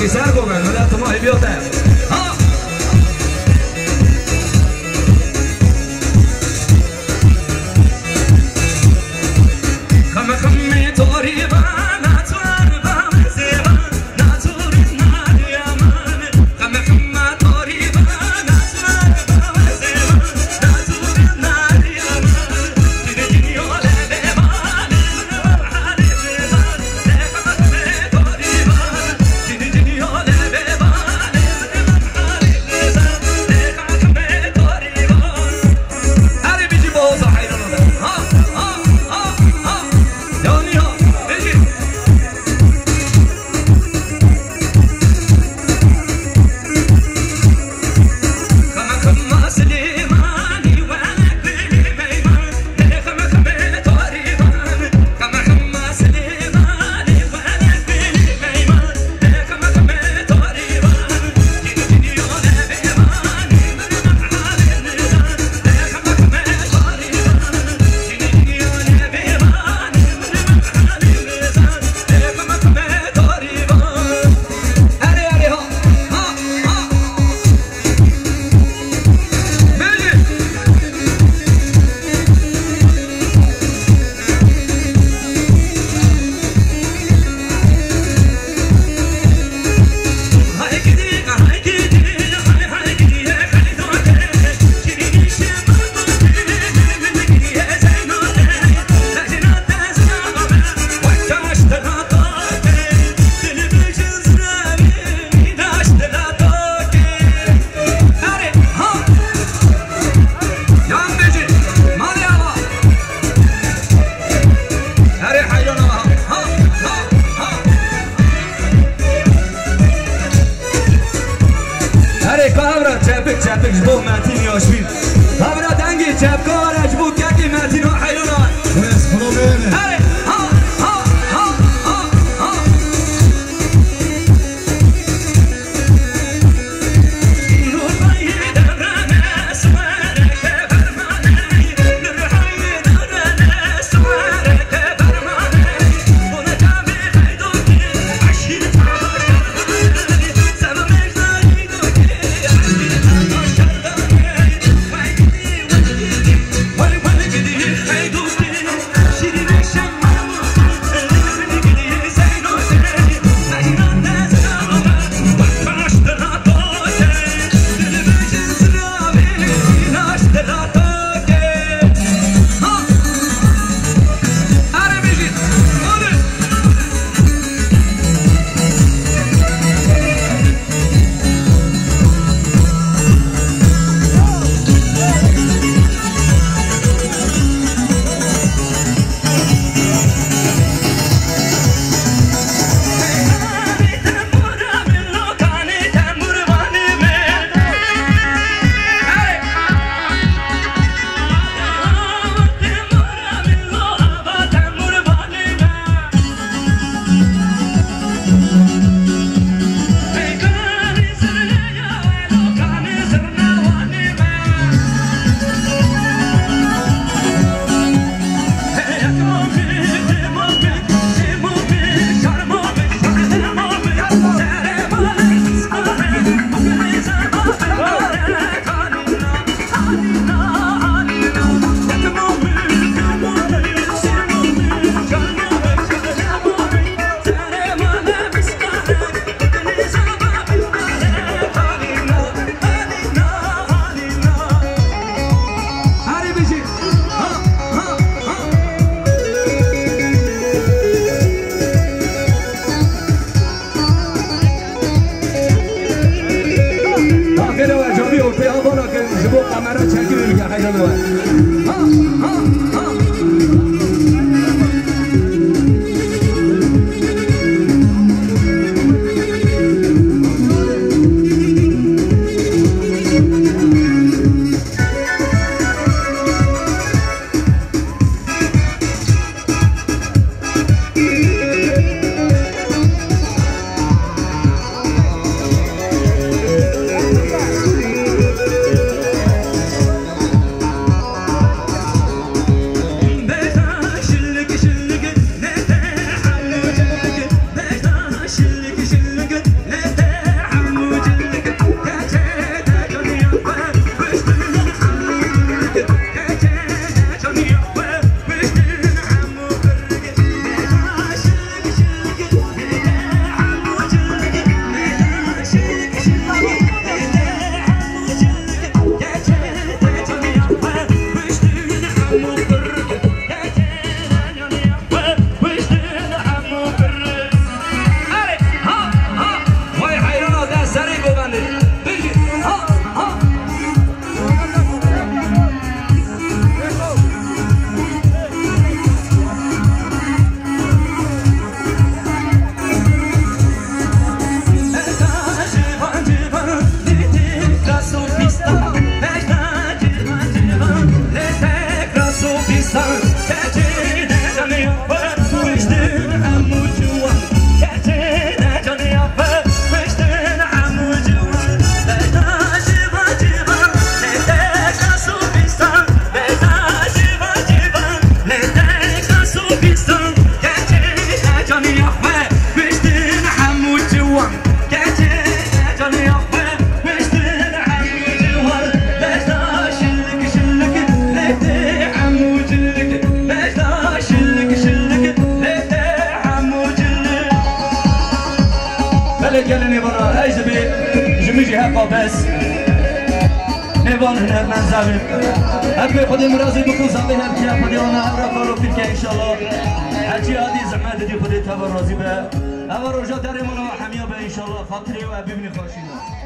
Dagi sar kogan, ular tumoy biyota. Ha. Kame tori ba na twar ba zeba na tur na yaman. Kame tori ba na twar ba zeba na tur na yaman. Dini yo le ba ne hale ba ne kame tori ba. Dini yo le ba ne hale ba ne kame tori ba. Hare biji boza hayran ha ha ha ha. Yoni ho biji. Kama Slimani wa bili mayman ne kama tori ba. Kama Slimani wa bili mayman ne kama tori ba. Dini yo le ba ne hale ba ne kama tori ba. Dini yo le ba ne چپک جبو متین یاشبین خبره دنگی چپکار اجبو ککی متین و حیلونان بس خدا بینه هره ها ها ها ها ها نور بایی درانه سواره که برمانه نور بایی درانه سواره که برمانه اونه کمی خیدو که عشیر تاش کردنه سبا مجدایی دو که عشیر تاش کردنه قابس میوان منظر هر خود مرازی بکن زمین هر کی خودی آن هر کارو فکر که انشالله هر چی عادی زحمت دی خودی تبر راضی به اول روزا در ما همیا به انشالله خاطری و ببینی خوشینا